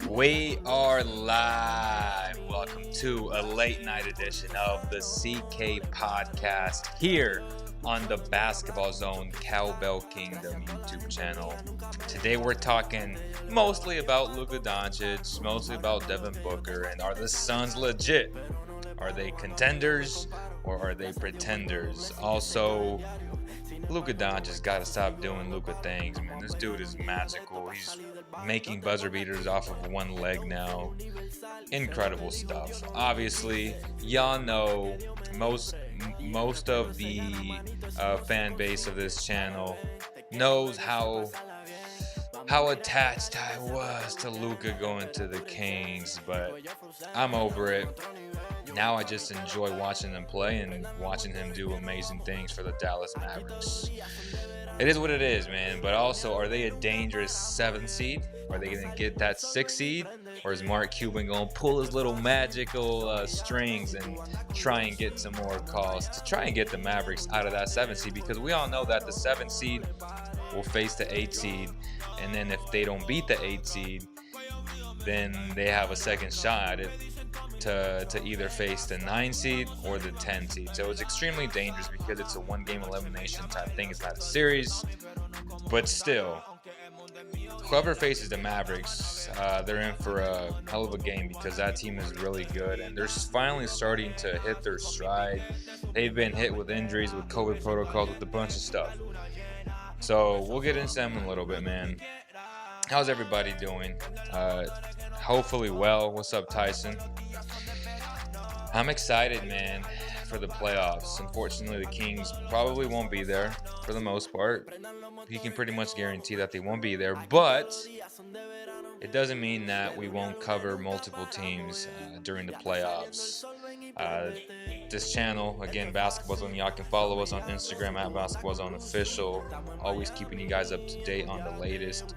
We are live. Welcome to a late night edition of the CK podcast here on the Basketball Zone Cowbell Kingdom YouTube channel. Today we're talking mostly about Luka Doncic, mostly about Devin Booker, and are the Suns legit? Are they contenders or are they pretenders? Also, Luka Doncic got to stop doing Luka things, man. This dude is magical. He's making buzzer beaters off of one leg now. Incredible stuff. Obviously, y'all know most of the fan base of this channel knows how attached I was to Luka going to the Kings, but I'm over it. Now I just enjoy watching him play and watching him do amazing things for the Dallas Mavericks. It is what it is, man. But also, are they a dangerous 7th seed? Are they going to get that 6th seed? Or is Mark Cuban going to pull his little magical strings and try and get some more calls to try and get the Mavericks out of that 7th seed? Because we all know that the 7th seed will face the 8th seed. And then if they don't beat the 8th seed, then they have a second shot at it to either face the 9 seed or the 10 seed. So it's extremely dangerous because it's a one-game elimination type thing. It's not a series, but still, whoever faces the Mavericks, they're in for a hell of a game because that team is really good and they're finally starting to hit their stride. They've been hit with injuries, with COVID protocols, with a bunch of stuff. So we'll get into them in a little bit, man. How's everybody doing? Hopefully well. What's up, Tyson? I'm excited, man, for the playoffs. Unfortunately, the Kings probably won't be there for the most part. You can pretty much guarantee that they won't be there, but it doesn't mean that we won't cover multiple teams during the playoffs. This channel, again, Basketball Zone, y'all can follow us on Instagram at Basketball Zone Official. Always keeping you guys up to date on the latest.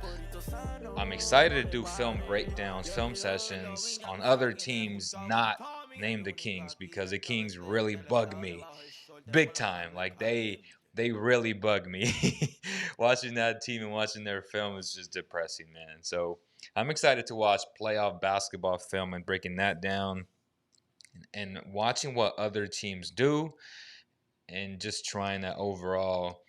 I'm excited to do film breakdowns, film sessions on other teams not named the Kings because the Kings really bug me big time. Like they really bug me. Watching that team and watching their film is just depressing, man. So I'm excited to watch playoff basketball film and breaking that down and watching what other teams do and just trying to overall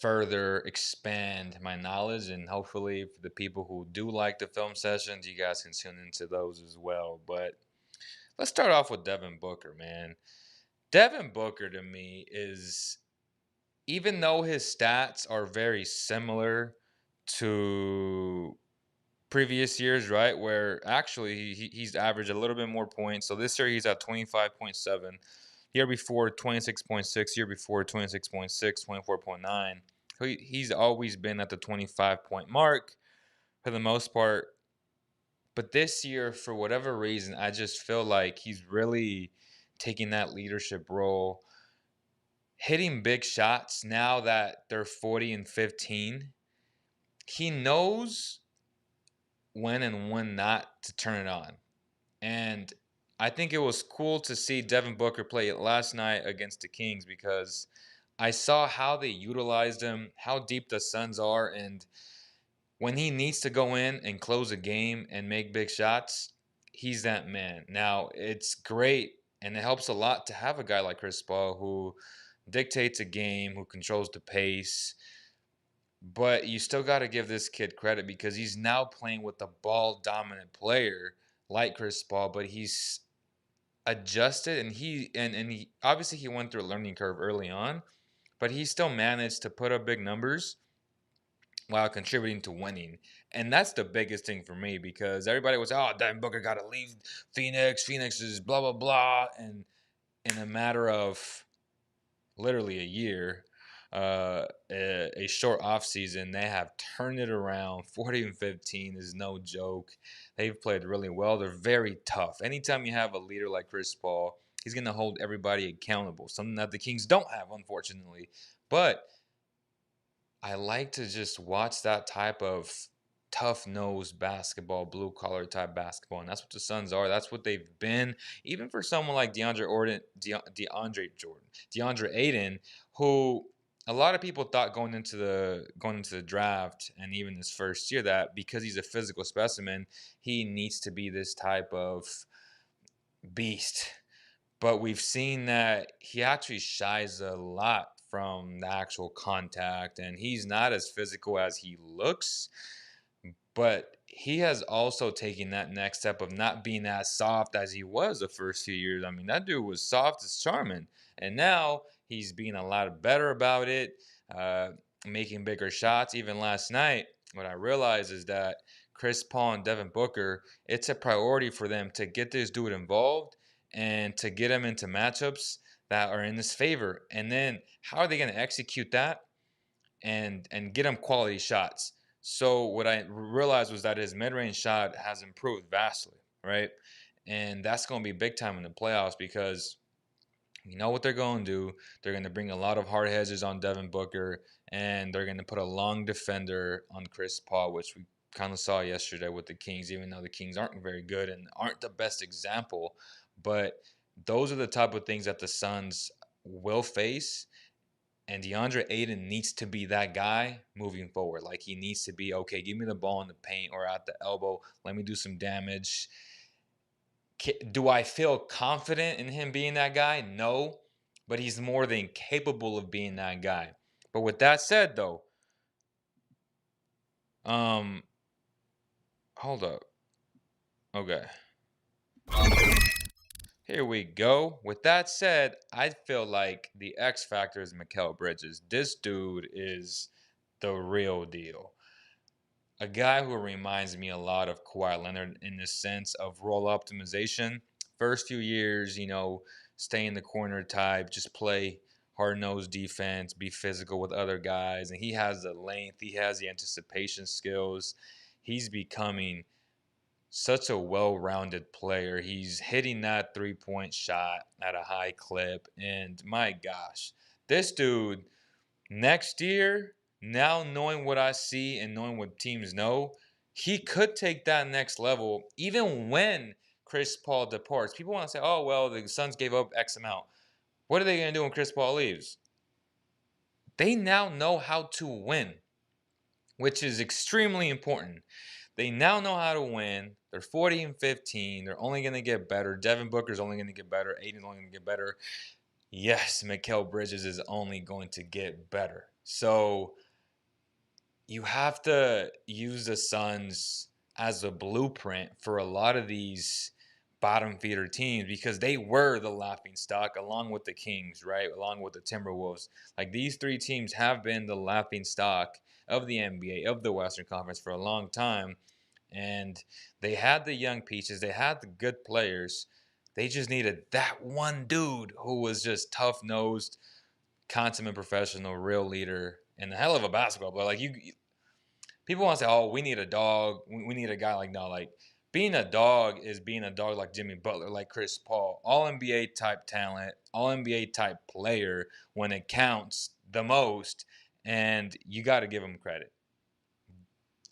further expand my knowledge, and hopefully for the people who do like the film sessions, you guys can tune into those as well. But let's start off with Devin Booker, man. Devin Booker to me is, even though his stats are very similar to previous years, right, where actually he's averaged a little bit more points. So this year he's at 25.7. Year before 26.6, year before 26.6, 24.9. He's always been at the 25-point mark for the most part. But this year, for whatever reason, I just feel like he's really taking that leadership role, hitting big shots now that they're 40 and 15. He knows when and when not to turn it on. And I think it was cool to see Devin Booker play it last night against the Kings because I saw how they utilized him, how deep the Suns are, and when he needs to go in and close a game and make big shots, he's that man. Now, it's great and it helps a lot to have a guy like Chris Paul who dictates a game, who controls the pace. But you still got to give this kid credit because he's now playing with a ball-dominant player like Chris Paul, but he's adjusted and he obviously he went through a learning curve early on, but he still managed to put up big numbers while contributing to winning. And that's the biggest thing for me because everybody was, oh, Devin Booker got to leave Phoenix. Phoenix is blah, blah, blah. And in a matter of literally a year, a short off season, they have turned it around. 40 and 15 is no joke. They've played really well. They're very tough. Anytime you have a leader like Chris Paul, he's going to hold everybody accountable, something that the Kings don't have, unfortunately. But I like to just watch that type of tough-nosed basketball, blue-collar type basketball, and that's what the Suns are. That's what they've been. Even for someone like DeAndre Ayton, who a lot of people thought going into the draft and even his first year that because he's a physical specimen, he needs to be this type of beast. But we've seen that he actually shies a lot from the actual contact, and he's not as physical as he looks. But he has also taken that next step of not being as soft as he was the first few years. I mean, that dude was soft as charming. And now he's being a lot better about it, uh, making bigger shots. Even last night, what I realized is that Chris Paul and Devin Booker, it's a priority for them to get this dude involved and to get him into matchups that are in his favor. And then how are they going to execute that? And get him quality shots. So what I realized was that his mid-range shot has improved vastly, right? And that's going to be big time in the playoffs because you know what they're going to do. They're going to bring a lot of hard hedges on Devin Booker, and they're going to put a long defender on Chris Paul, which we kind of saw yesterday with the Kings, even though the Kings aren't very good and aren't the best example. But those are the type of things that the Suns will face, and DeAndre Ayton needs to be that guy moving forward. Like he needs to be, okay, give me the ball in the paint or at the elbow. Let me do some damage. Do I feel confident in him being that guy? No, but he's more than capable of being that guy. But with that said, though, um, hold up. Okay. Here we go. With that said, I feel like the X factor is Mikel Bridges. This dude is the real deal. A guy who reminds me a lot of Kawhi Leonard in the sense of role optimization. First few years, stay in the corner type, just play hard-nosed defense, be physical with other guys, and he has the length, he has the anticipation skills. He's becoming such a well-rounded player. He's hitting that three-point shot at a high clip, and my gosh, this dude next year, now knowing what I see and knowing what teams know, he could take that next level even when Chris Paul departs. People want to say, oh, well, the Suns gave up X amount. What are they going to do when Chris Paul leaves? They now know how to win, which is extremely important. They now know how to win. They're 40 and 15. They're only going to get better. Devin Booker's only going to get better. Aiden's only going to get better. Yes, Mikel Bridges is only going to get better. So you have to use the Suns as a blueprint for a lot of these bottom feeder teams because they were the laughing stock along with the Kings, right? Along with the Timberwolves. Like these three teams have been the laughing stock of the NBA, of the Western Conference for a long time. And they had the young pieces, they had the good players. They just needed that one dude who was just tough nosed, consummate professional, real leader, and a hell of a basketball player. Like people want to say, "Oh, we need a dog. We need a guy like no." Like being a dog is being a dog like Jimmy Butler, like Chris Paul, all NBA type talent, all NBA type player when it counts the most, and you got to give him credit.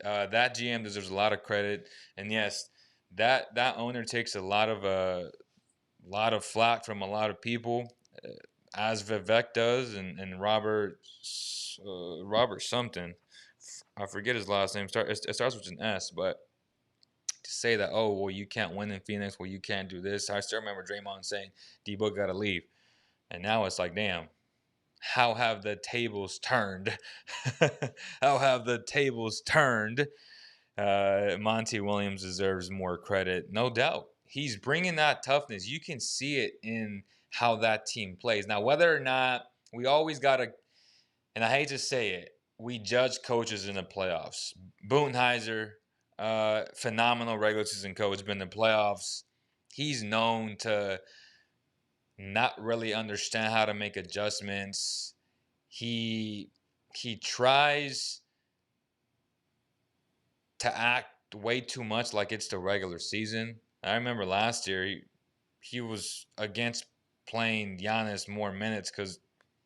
That GM deserves a lot of credit, and yes, that owner takes a lot of flack from a lot of people, as Vivek does, and Robert something. I forget his last name. It starts with an S, but to say that, oh, well, you can't win in Phoenix, well, you can't do this. I still remember Draymond saying, D-Book got to leave. And now it's like, damn, how have the tables turned? How have the tables turned? Monty Williams deserves more credit, no doubt. He's bringing that toughness. You can see it in how that team plays. Now, whether or not we always got to, and I hate to say it, we judge coaches in the playoffs. Budenheiser, phenomenal regular season coach, been in the playoffs. He's known to not really understand how to make adjustments. He tries to act way too much like it's the regular season. I remember last year he was against playing Giannis more minutes because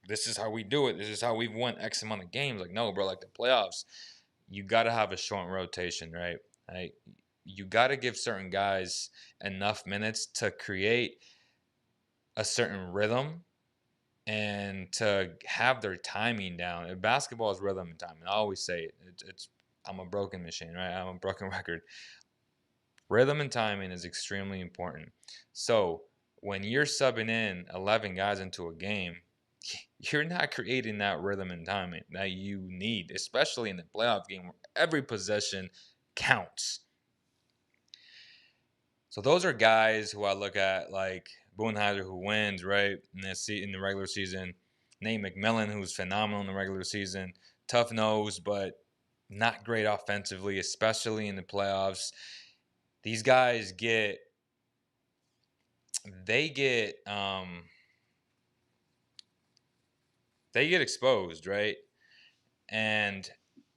this is how we do it. This is how we've won X amount of games. Like, no, bro, like the playoffs, you got to have a short rotation, right? Like, you got to give certain guys enough minutes to create a certain rhythm and to have their timing down. Basketball is rhythm and timing. I always say it. I'm a broken machine, right? I'm a broken record. Rhythm and timing is extremely important. So when you're subbing in 11 guys into a game, you're not creating that rhythm and timing that you need, especially in the playoff game where every possession counts. So those are guys who I look at, like Boonheiser, who wins, right, in the regular season. Nate McMillan, who's phenomenal in the regular season. Tough nose, but not great offensively, especially in the playoffs. These guys they get um they get exposed, right? And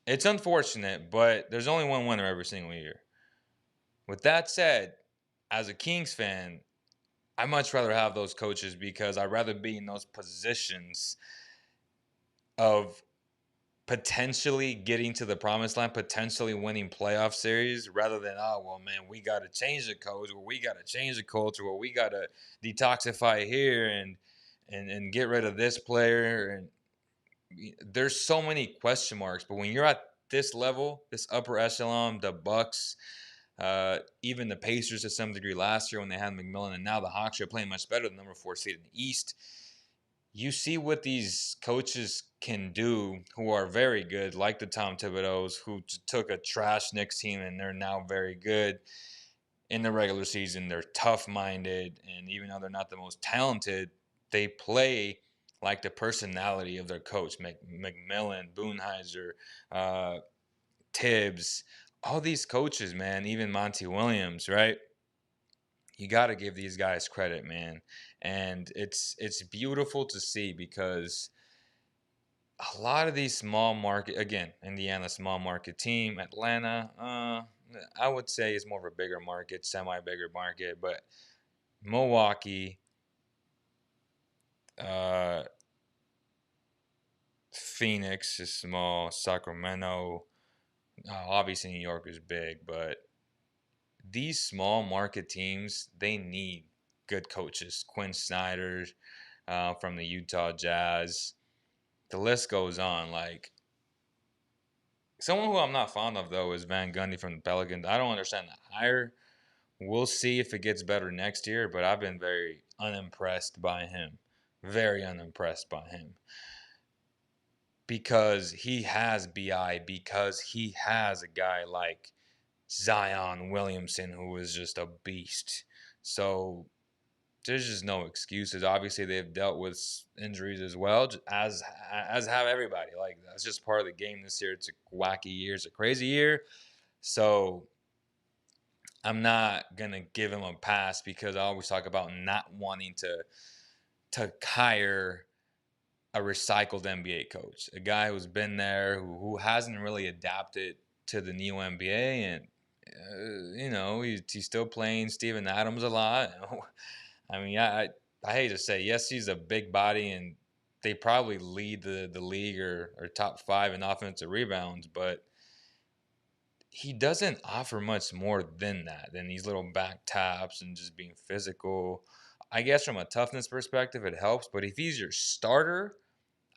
it's unfortunate, but there's only one winner every single year. With that said, as a Kings fan, I much rather have those coaches because I'd rather be in those positions of potentially getting to the promised land, potentially winning playoff series, rather than, oh well man, we gotta change the coach, or we gotta change the culture, or we gotta detoxify here and get rid of this player. And there's so many question marks. But when you're at this level, this upper echelon, the Bucks, even the Pacers to some degree last year when they had McMillan, and now the Hawks are playing much better than number 4 seed in the East. You see what these coaches can do who are very good, like the Tom Thibodeau's, who took a trash Knicks team and they're now very good in the regular season. They're tough-minded, and even though they're not the most talented, they play like the personality of their coach, McMillan, Boonheiser, uh, Tibbs, all these coaches, man, even Monty Williams, right? You got to give these guys credit, man. And it's beautiful to see because a lot of these small market, again, Indiana small market team, Atlanta, I would say is more of a bigger market, semi bigger market, but Milwaukee, uh, Phoenix is small, Sacramento, obviously New York is big, but these small market teams, they need good coaches. Quinn Snyder from the Utah Jazz. The list goes on. Like, someone who I'm not fond of, though, is Van Gundy from the Pelicans. I don't understand the hire. We'll see if it gets better next year, but I've been very unimpressed by him. Very unimpressed by him. Because he has BI, because he has a guy like Zion Williamson who is just a beast. So there's just no excuses. Obviously, they've dealt with injuries as well, as have everybody. Like, that's just part of the game this year. It's a wacky year, it's a crazy year. So I'm not gonna give him a pass because I always talk about not wanting to hire a recycled NBA coach, a guy who's been there, who hasn't really adapted to the new NBA, and he's still playing Steven Adams a lot. I mean, I hate to say, yes, he's a big body, and they probably lead the league or top 5 in offensive rebounds, but he doesn't offer much more than that, than these little back taps and just being physical. I guess from a toughness perspective, it helps, but if he's your starter,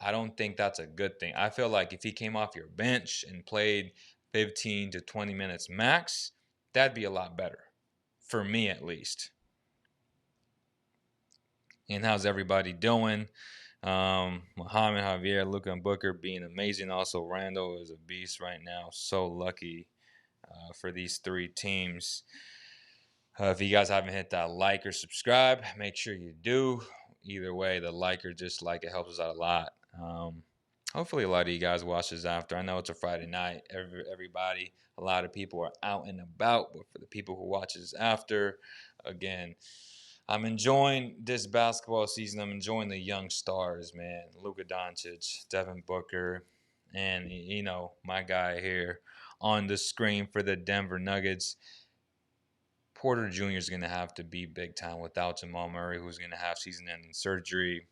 I don't think that's a good thing. I feel like if he came off your bench and played 15 to 20 minutes max, that'd be a lot better, for me at least. And how's everybody doing? Muhammad, Javier, Luka, and Booker being amazing. Also, Randall is a beast right now. So lucky for these 3 teams. If you guys haven't hit that like or subscribe, make sure you do. Either way, the like or dislike, it helps us out a lot. Hopefully a lot of you guys watch this after. I know it's a Friday night. Everybody, a lot of people are out and about, but for the people who watch this after, again, I'm enjoying this basketball season. I'm enjoying the young stars, man. Luka Doncic, Devin Booker, and my guy here on the screen for the Denver Nuggets. Porter Jr. is going to have to be big time without Jamal Murray, who's going to have season-ending surgery.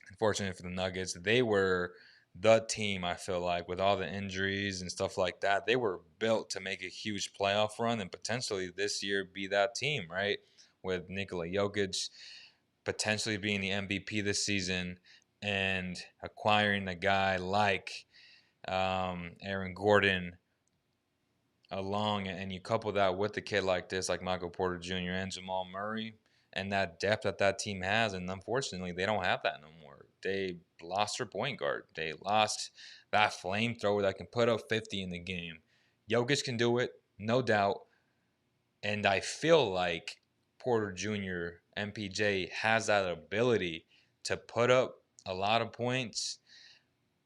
Unfortunately for the Nuggets, they were the team, I feel like, with all the injuries and stuff like that. They were built to make a huge playoff run and potentially this year be that team, right? With Nikola Jokic. potentially being the MVP this season and acquiring a guy like Aaron Gordon along, and you couple that with a kid like this, like Michael Porter Jr. and Jamal Murray, and that depth that team has, and unfortunately, they don't have that no more. They lost their point guard. They lost that flamethrower that can put up 50 in the game. Jokic can do it, no doubt, and I feel like Porter Jr., MPJ, has that ability to put up a lot of points,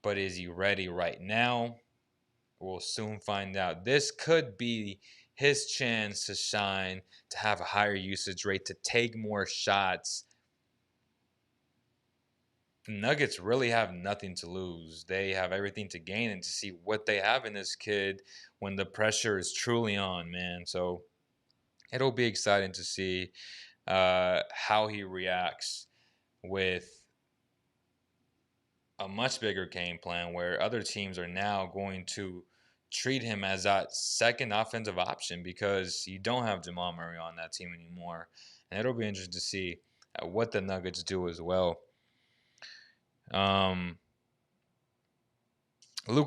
but is he ready right now? We'll soon find out. This could be his chance to shine, to have a higher usage rate, to take more shots. The Nuggets really have nothing to lose. They have everything to gain, and to see what they have in this kid when the pressure is truly on, man. So it'll be exciting to see how he reacts with a much bigger game plan where other teams are now going to treat him as that second offensive option because you don't have Jamal Murray on that team anymore. And it'll be interesting to see what the Nuggets do as well. Luka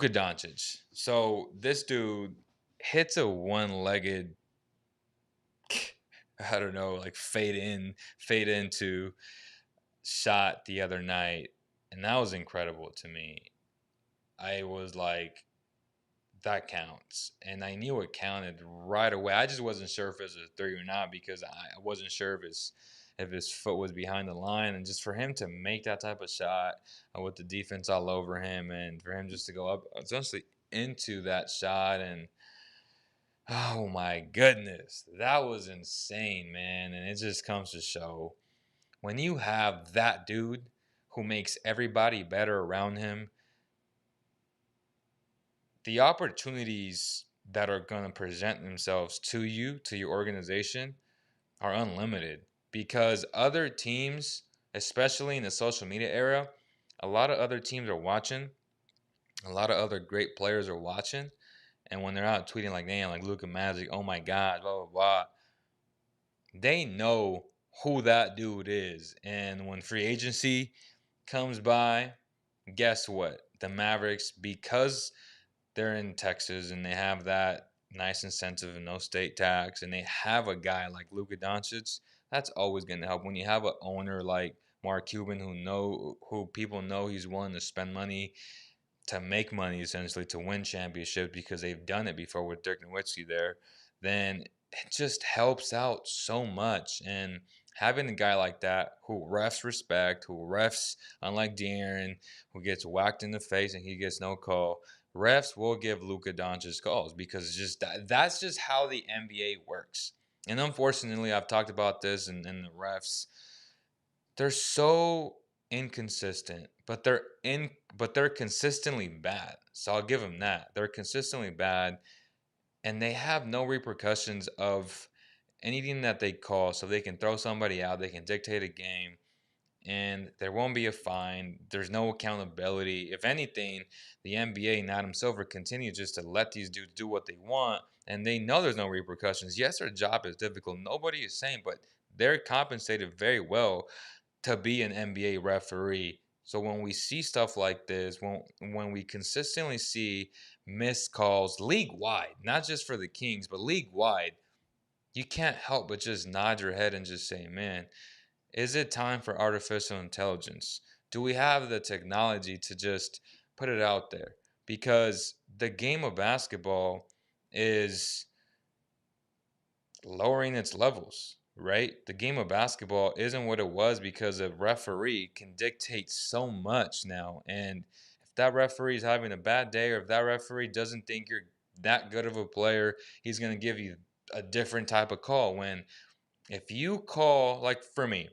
Doncic. So this dude hits a one-legged, I don't know, like fade into shot the other night. And that was incredible to me. I was like, that counts. And I knew it counted right away. I just wasn't sure if it was a three or not because I wasn't sure if his foot was behind the line. And just for him to make that type of shot with the defense all over him, and for him just to go up essentially into that shot, and oh my goodness, that was insane, man. And it just comes to show when you have that dude who makes everybody better around him, the opportunities that are going to present themselves to you, to your organization, are unlimited because other teams, especially in the social media era, a lot of other teams are watching, a lot of other great players are watching, and when they're out tweeting like, damn, like Luka Magic, oh my God, blah, blah, blah, they know who that dude is. And when free agency comes by, guess what? The Mavericks, because they're in Texas and they have that nice incentive and no state tax, and they have a guy like Luka Doncic, that's always going to help. When you have an owner like Mark Cuban who people know he's willing to spend money to make money, essentially to win championships because they've done it before with Dirk Nowitzki there, then it just helps out so much. And having a guy like that who refs respect, who refs, unlike De'Aaron, who gets whacked in the face and he gets no call, refs will give Luka Doncic calls because that's just how the NBA works. And unfortunately, I've talked about this, and the refs, they're so inconsistent, but they're consistently bad. So I'll give them that. They're consistently bad, and they have no repercussions of anything that they call. So they can throw somebody out, they can dictate a game, and there won't be a fine. There's no accountability. If anything, the NBA and Adam Silver continue just to let these dudes do what they want, and they know there's no repercussions. Yes, their job is difficult. Nobody is saying, but they're compensated very well to be an NBA referee. So when we see stuff like this, when we consistently see missed calls league wide, not just for the Kings, but league wide, you can't help but just nod your head and just say, man, is it time for artificial intelligence? Do we have the technology to just put it out there? Because the game of basketball is lowering its levels, right? The game of basketball isn't what it was because a referee can dictate so much now. And if that referee is having a bad day, or if that referee doesn't think you're that good of a player, he's going to give you a different type of call. When if you call, like for me,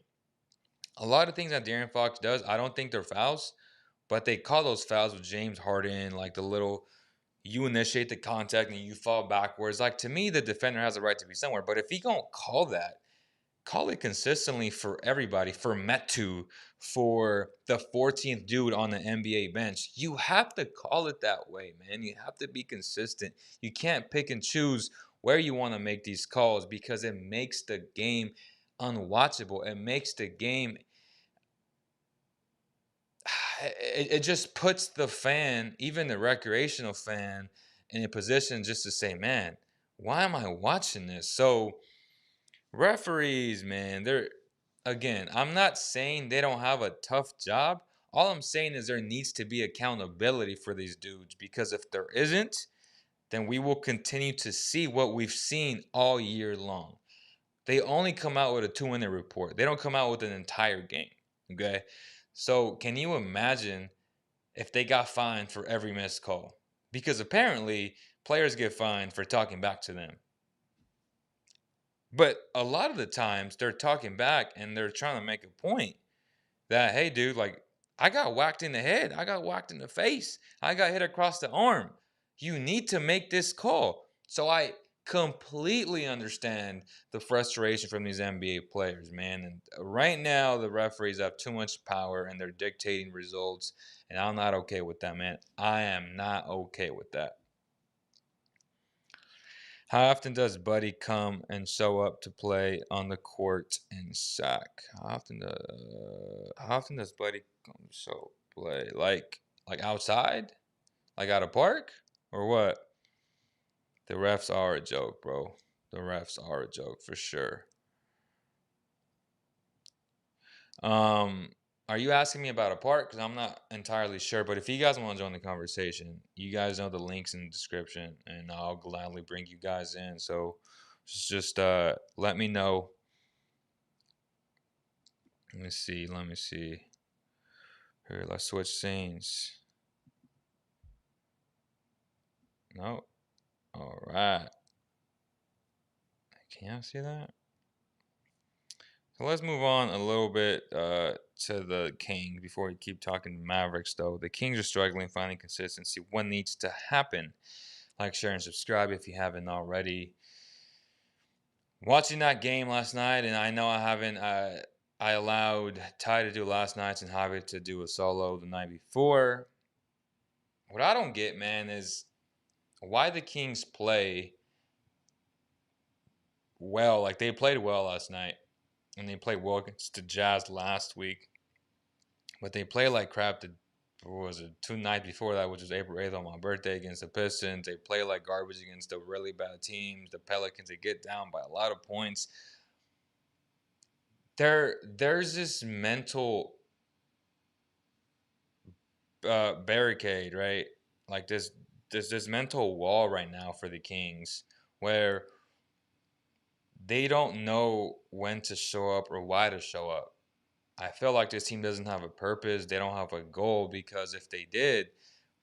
a lot of things that De'Aaron Fox does, I don't think they're fouls, but they call those fouls with James Harden, like the little, you initiate the contact and you fall backwards. Like, to me, the defender has a right to be somewhere. But if he don't call that, call it consistently for everybody, for Metu, for the 14th dude on the NBA bench. You have to call it that way, man. You have to be consistent. You can't pick and choose where you want to make these calls because it makes the game unwatchable. It makes the game it just puts the fan, even the recreational fan, in a position just to say, man, why am I watching this? So referees, man, they're again, I'm not saying they don't have a tough job. All I'm saying is there needs to be accountability for these dudes because if there isn't, then we will continue to see what we've seen all year long. They only come out with a 2-minute report. They don't come out with an entire game. Okay? So, can you imagine if they got fined for every missed call? Because apparently players get fined for talking back to them. But a lot of the times they're talking back and they're trying to make a point that, hey, dude, like, I got whacked in the head. I got whacked in the face. I got hit across the arm. You need to make this call. So I completely understand the frustration from these NBA players, man. And right now, the referees have too much power and they're dictating results. And I'm not okay with that, man. I am not okay with that. How often does Buddy come and show up to play on the court and sack? How often does Buddy come to show play? Like outside? Like at a park? Or what? The refs are a joke, bro. The refs are a joke for sure. Um, are you asking me about a park? Because I'm not entirely sure. But if you guys want to join the conversation, you guys know the links in the description, and I'll gladly bring you guys in. So just let me know. Let me see. Let me see. Here, let's switch scenes. No. All right. Can y'all see that? So let's move on a little bit to the Kings before we keep talking Mavericks, though. The Kings are struggling finding consistency. What needs to happen? Like, share, and subscribe if you haven't already. Watching that game last night, and I know I haven't. I allowed Ty to do last night's and Javi to do a solo the night before. What I don't get, man, is why the Kings play well. Like, they played well last night, and they played well against the Jazz last week. But they play like crap what was it, 2 nights before that, which was April 8th on my birthday against the Pistons. They play like garbage against the really bad teams. The Pelicans, they get down by a lot of points. There's this mental barricade, right? Like this mental wall right now for the Kings where they don't know when to show up or why to show up. I feel like this team doesn't have a purpose. They don't have a goal because if they did,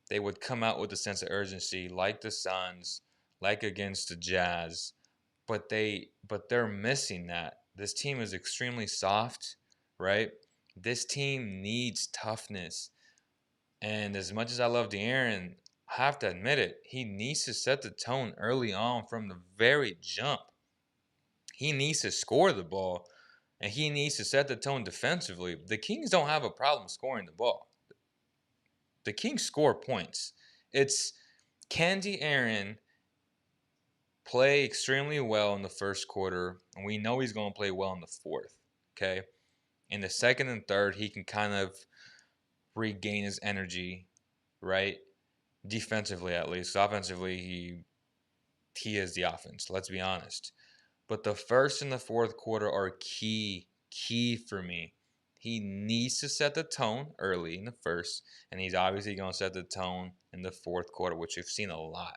they would come out with a sense of urgency like the Suns, like against the Jazz, but they're missing that. This team is extremely soft, right? This team needs toughness. And as much as I love De'Aaron, I have to admit it, he needs to set the tone early on from the very jump. He needs to score the ball and he needs to set the tone defensively. The Kings don't have a problem scoring the ball. The Kings score points. It's can De'Aaron play extremely well in the first quarter, and we know he's going to play well in the fourth. Okay, in the second and third, he can kind of regain his energy, right? Defensively, at least. Offensively, he is the offense. Let's be honest. But the first and the fourth quarter are key for me. He needs to set the tone early in the first, and he's obviously going to set the tone in the fourth quarter, which we've seen a lot.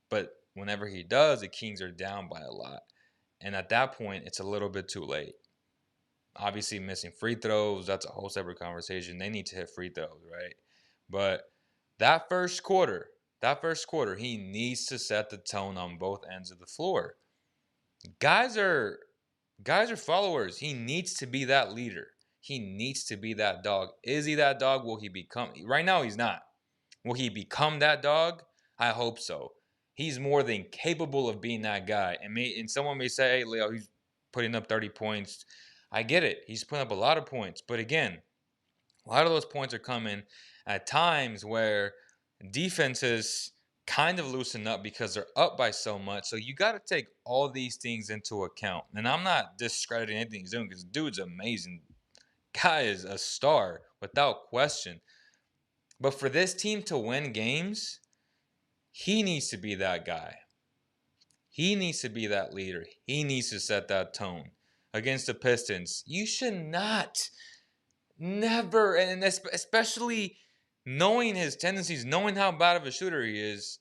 But whenever he does, the Kings are down by a lot. And at that point, it's a little bit too late. Obviously, missing free throws, that's a whole separate conversation. They need to hit free throws, right? But that first quarter, he needs to set the tone on both ends of the floor. Guys are followers. He needs to be that leader. He needs to be that dog. Is he that dog? Will he become? Right now, he's not. Will he become that dog? I hope so. He's more than capable of being that guy. And someone may say, hey, Leo, he's putting up 30 points. I get it. He's putting up a lot of points. But again, a lot of those points are coming at times where defenses kind of loosen up because they're up by so much. So you got to take all these things into account. And I'm not discrediting anything he's doing because dude's amazing. Guy is a star without question. But for this team to win games, he needs to be that guy. He needs to be that leader. He needs to set that tone. Against the Pistons, you should not, never, and especially knowing his tendencies, knowing how bad of a shooter he is,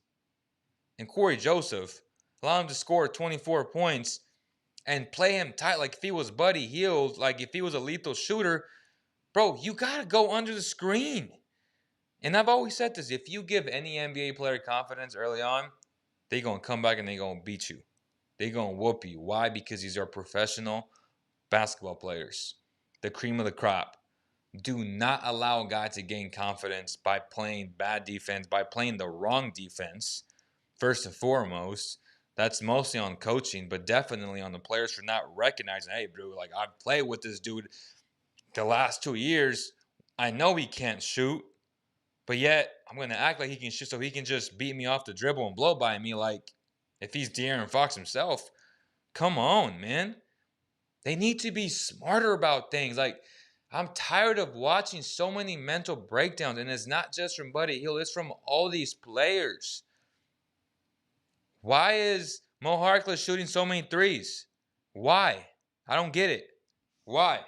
and Corey Joseph, allow him to score 24 points and play him tight like if he was Buddy Hield, like if he was a lethal shooter. Bro, you got to go under the screen. And I've always said this, if you give any NBA player confidence early on, they're going to come back and they're going to beat you. They're going to whoop you. Why? Because these are professional basketball players, the cream of the crop. Do not allow a guy to gain confidence by playing bad defense, by playing the wrong defense. First and foremost, that's mostly on coaching, but definitely on the players for not recognizing, hey, bro, like I've played with this dude the last 2 years. I know he can't shoot, but yet I'm going to act like he can shoot so he can just beat me off the dribble and blow by me like if he's De'Aaron Fox himself. Come on, man. They need to be smarter about things. Like, I'm tired of watching so many mental breakdowns, and it's not just from Buddy Hield, it's from all these players. Why is Mo Harkless shooting so many threes? Why? I don't get it. Why?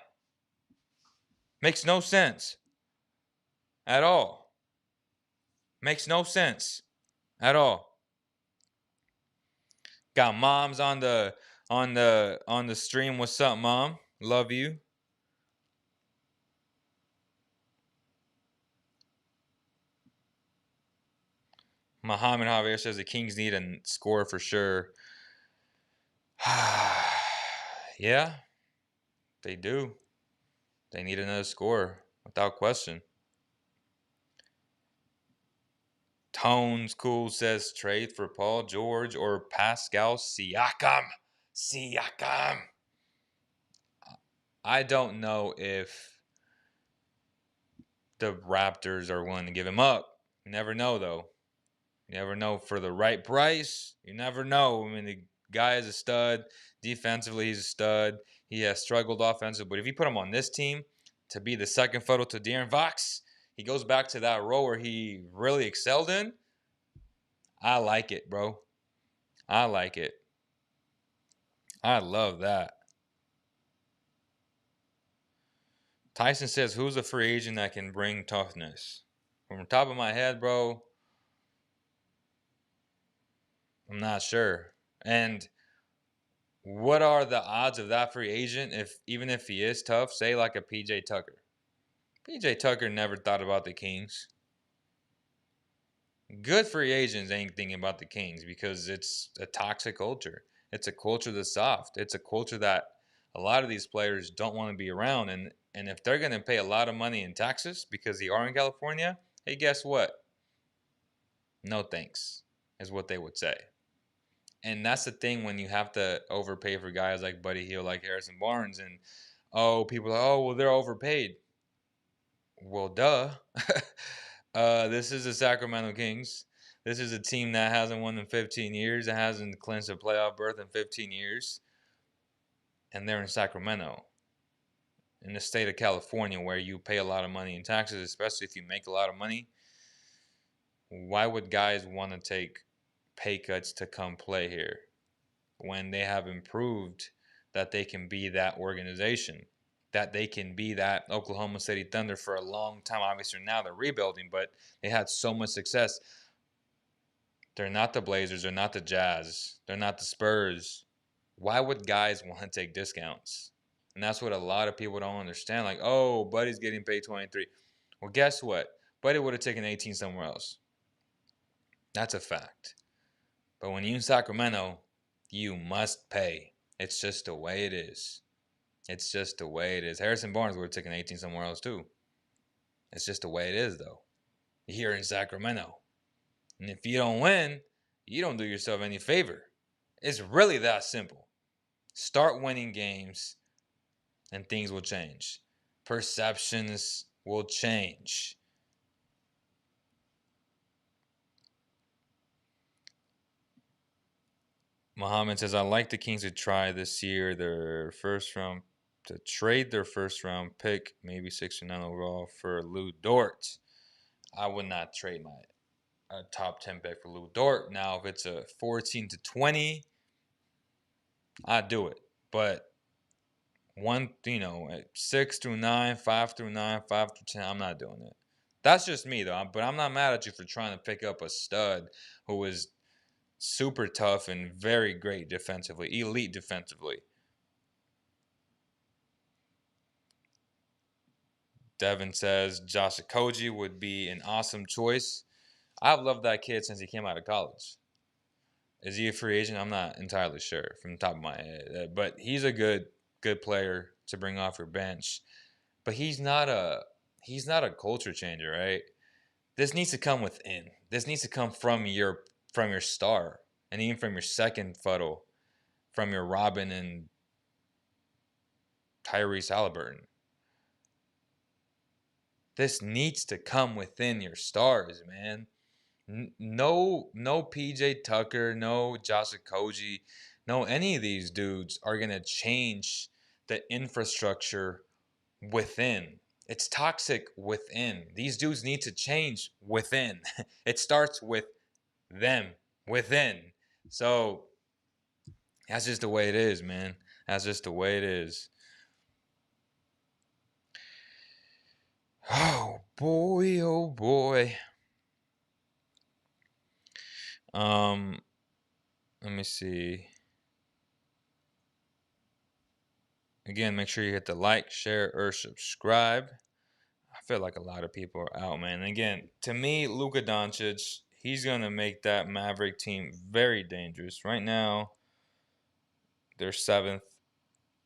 Makes no sense at all. Makes no sense at all. Got moms on the stream. What's up, mom? Love you. Muhammad Javier says the Kings need a score for sure. Yeah, they do. They need another score, without question. Tones Cool says trade for Paul George or Pascal Siakam. Siakam. I don't know if the Raptors are willing to give him up. You never know, though. You never know for the right price. You never know. I mean, the guy is a stud. Defensively, he's a stud. He has struggled offensively. But if you put him on this team to be the second fiddle to De'Aaron Fox, he goes back to that role where he really excelled in. I like it, bro. I like it. I love that. Tyson says, who's a free agent that can bring toughness? From the top of my head, bro, I'm not sure. And what are the odds of that free agent even if he is tough? Say like a PJ Tucker. PJ Tucker never thought about the Kings. Good free agents ain't thinking about the Kings because it's a toxic culture. It's a culture that's soft. It's a culture that a lot of these players don't want to be around. And if they're going to pay a lot of money in taxes because they are in California, hey, guess what? No thanks, is what they would say. And that's the thing when you have to overpay for guys like Buddy Hield, like Harrison Barnes, and people are, well, they're overpaid. Well, duh. This is the Sacramento Kings. This is a team that hasn't won in 15 years, that hasn't clinched a playoff berth in 15 years, and they're in Sacramento, in the state of California, where you pay a lot of money in taxes, especially if you make a lot of money. Why would guys want to take pay cuts to come play here when they have improved that they can be that organization, that they can be that Oklahoma City Thunder for a long time? Obviously now they're rebuilding, but they had so much success. They're not the Blazers, they're not the Jazz, they're not the Spurs. Why would guys want to take discounts? And that's what a lot of people don't understand. Like, oh, Buddy's getting paid 23. Well, guess what? Buddy would have taken 18 somewhere else. That's a fact. But when you're in Sacramento, you must pay. It's just the way it is. It's just the way it is. Harrison Barnes would have taken 18 somewhere else too. It's just the way it is, though. Here in Sacramento. And if you don't win, you don't do yourself any favor. It's really that simple. Start winning games and things will change. Perceptions will change. Muhammad says, I like the Kings to try this year to trade their first round pick, maybe 6 or 9 overall, for Lou Dort. I would not trade my top 10 pick for Lou Dort. Now, if it's a 14 to 20, I'd do it. But 6 through 9, 5 through 9, 5 through 10, I'm not doing it. That's just me, though. But I'm not mad at you for trying to pick up a stud who is super tough and very great defensively, elite defensively. Devin says Josh Okogie would be an awesome choice. I've loved that kid since he came out of college. Is he a free agent? I'm not entirely sure from the top of my head, but he's a good player to bring off your bench. But he's not a culture changer, right? This needs to come within. This needs to come from your star, and even from your second fuddle, from your Robin and Tyrese Halliburton. This needs to come within your stars, man. No PJ Tucker, no Josh Okogie, no any of these dudes are gonna change the infrastructure within. It's toxic within. These dudes need to change within. It starts with them within. So that's just the way it is, man. That's just the way it is. Oh boy, oh boy. Let me see. Again, make sure you hit the like, share, or subscribe. I feel like a lot of people are out, man. Again, to me, Luka Doncic, he's going to make that Maverick team very dangerous. Right now, they're 7th.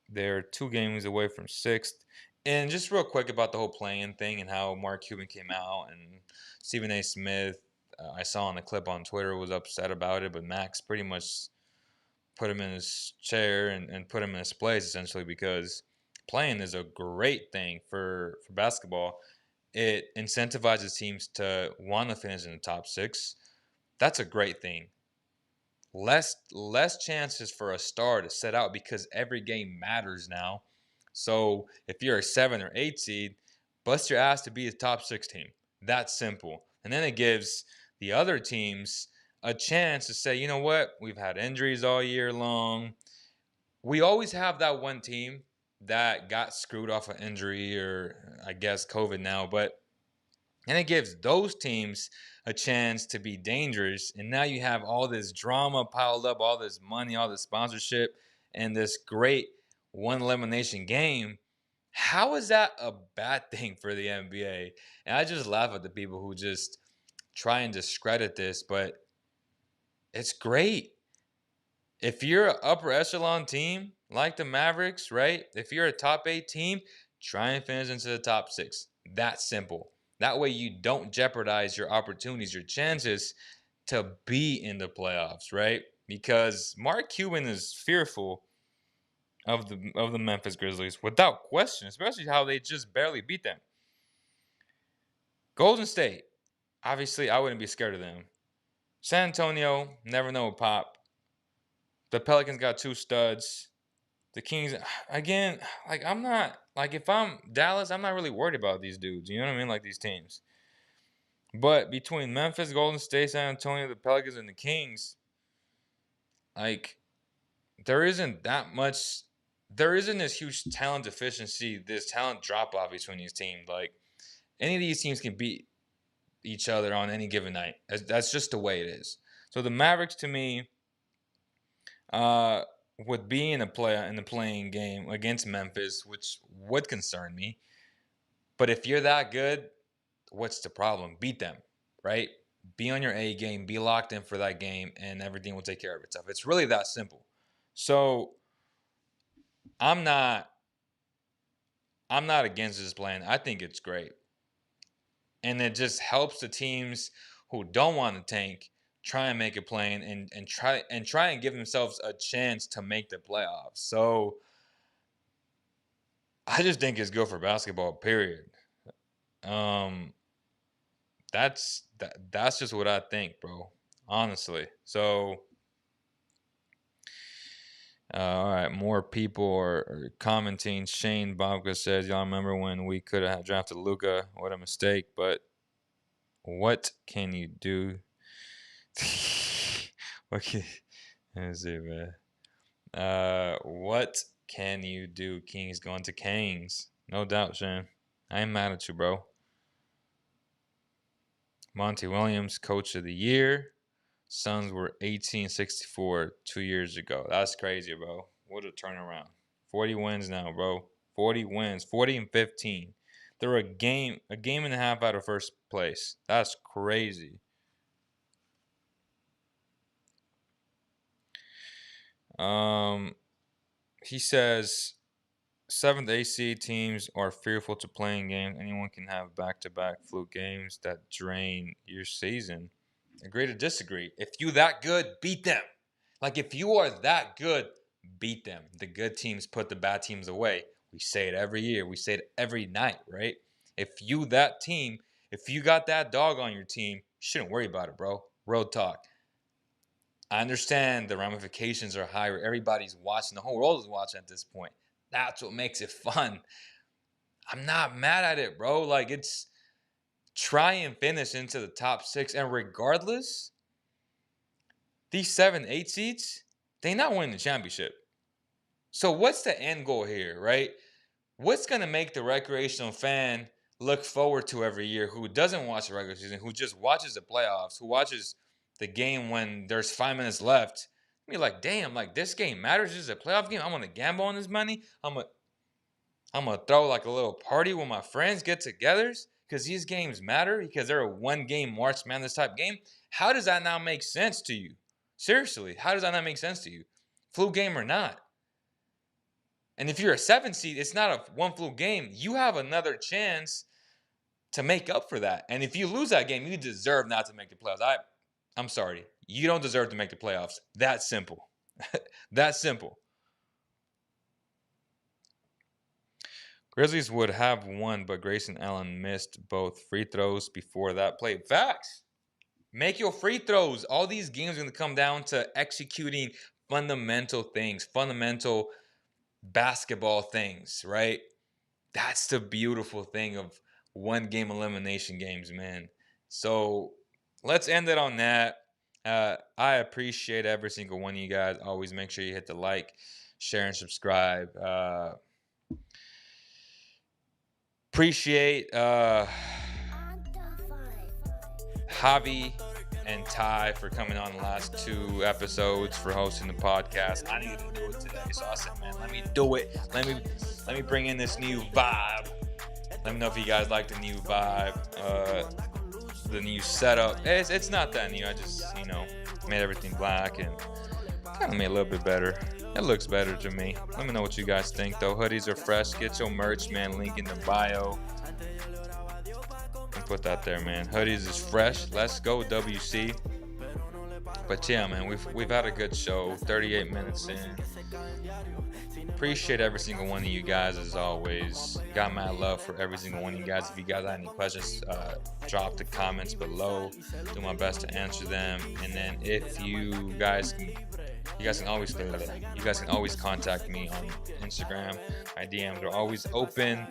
They're 2 games away from 6th. And just real quick about the whole playing thing and how Mark Cuban came out and Stephen A. Smith, I saw on the clip on Twitter, was upset about it, but Max pretty much put him in his chair and put him in his place, essentially, because playing is a great thing for basketball. It incentivizes teams to want to finish in the top 6. That's a great thing. Less chances for a star to set out because every game matters now. So if you're a 7 or 8 seed, bust your ass to be a top 6 team. That's simple. And then it gives the other teams a chance to say, you know what, we've had injuries all year long. We always have that one team that got screwed off an injury, or I guess COVID now, and it gives those teams a chance to be dangerous. And now you have all this drama piled up, all this money, all this sponsorship, and this great one elimination game. How is that a bad thing for the NBA? And I just laugh at the people who just try and discredit this, but it's great. If you're an upper echelon team like the Mavericks, right? If you're a top 8 team, try and finish into the top 6. That's simple. That way you don't jeopardize your opportunities, your chances to be in the playoffs, right? Because Mark Cuban is fearful of the Memphis Grizzlies without question, especially how they just barely beat them. Golden State, obviously I wouldn't be scared of them. San Antonio, never know pop. The Pelicans got 2 studs. The Kings, again, like I'm not, like if I'm Dallas, I'm not really worried about these dudes. You know what I mean? Like these teams. But between Memphis, Golden State, San Antonio, the Pelicans, and the Kings, like there isn't that much, there isn't this huge talent deficiency, this talent drop off between these teams. Like any of these teams can beat each other on any given night. That's just the way it is. So the Mavericks, to me, would be in the playing game against Memphis, which would concern me. But if you're that good, what's the problem? Beat them, right? Be on your A game, be locked in for that game, and everything will take care of itself. It's really that simple. So I'm not against this plan. I think it's great. And it just helps the teams who don't want to tank try and make a play and try and give themselves a chance to make the playoffs. So I just think it's good for basketball, period. That's just what I think, bro. Honestly. So all right, more people are commenting. Shane Bobka says, y'all remember when we could have drafted Luka? What a mistake. But What can you do? Okay, let me see, man. What can you do? Kings going to Kings. No doubt, Shane. I ain't mad at you, bro. Monty Williams, Coach of the Year. Suns were 1864 2 years ago. That's crazy, bro. What a turnaround. 40 wins now, bro. 40 wins. 40 and 15. They're a game and a half out of first place. That's crazy. He says 7th AC teams are fearful to playing games. Anyone can have back-to-back fluke games that drain your season. Agree to disagree. If you that good, beat them. Like, if you are that good, beat them. The good teams put the bad teams away. We say it every year. We say it every night, right? If you that team, if you got that dog on your team, you shouldn't worry about it, bro. Real talk. I understand the ramifications are higher. Everybody's watching. The whole world is watching at this point. That's what makes it fun. I'm not mad at it, bro. Like, it's try and finish into the top 6. And regardless, these 7, 8 seeds, they not winning the championship. So what's the end goal here, right? What's going to make the recreational fan look forward to every year who doesn't watch the regular season, who just watches the playoffs, who watches the game when there's 5 minutes left? Be like, damn, like, this game matters. This is a playoff game. I'm going to gamble on this money. I'm going to throw like a little party with my friends, get togethers, because these games matter, because they're a one-game March Madness type game. How does that now make sense to you? Seriously, how does that not make sense to you? Fluke game or not? And if you're a 7 seed, it's not a one fluke game. You have another chance to make up for that. And if you lose that game, you deserve not to make the playoffs. I'm sorry. You don't deserve to make the playoffs. That simple. That simple. Grizzlies would have won, but Grayson Allen missed both free throws before that play. Facts. Make your free throws. All these games are going to come down to executing fundamental things, fundamental basketball things, right? That's the beautiful thing of one-game elimination games, man. So let's end it on that. I appreciate every single one of you guys. Always make sure you hit the like, share, and subscribe. Appreciate Javi and Ty for coming on the last 2 episodes, for hosting the podcast. I needed to do it today, so I said, man, let me do it. Let me bring in this new vibe. Let me know if you guys like the new vibe, the new setup. It's not that new. I just, made everything black and kind of made it a little bit better. It looks better to me. Let me know what you guys think, though. Hoodies are fresh. Get your merch, man. Link in the bio. And put that there, man. Hoodies is fresh. Let's go, WC. But yeah, man, we've had a good show. 38 minutes in. Appreciate every single one of you guys, as always. Got my love for every single one of you guys. If you guys have any questions, drop the comments below. Do my best to answer them. And then if you guys can always contact me on Instagram. My DMs are always open,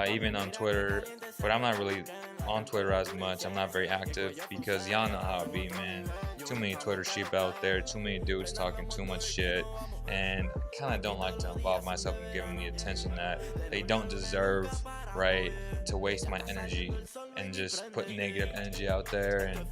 even on Twitter. But I'm not really on Twitter as much. I'm not very active because y'all know how it be, man. Too many Twitter sheep out there. Too many dudes talking too much shit. And I kind of don't like to involve myself in giving the attention that they don't deserve, right? To waste my energy and just put negative energy out there. And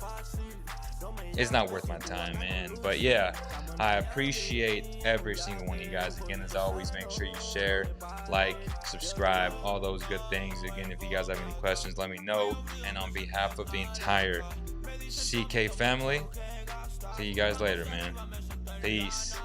it's not worth my time, man. But yeah, I appreciate every single one of you guys. Again, as always, make sure you share, like, subscribe, all those good things. Again, if you guys have any questions, let me know. And on behalf of the entire CK family, see you guys later, man. Peace.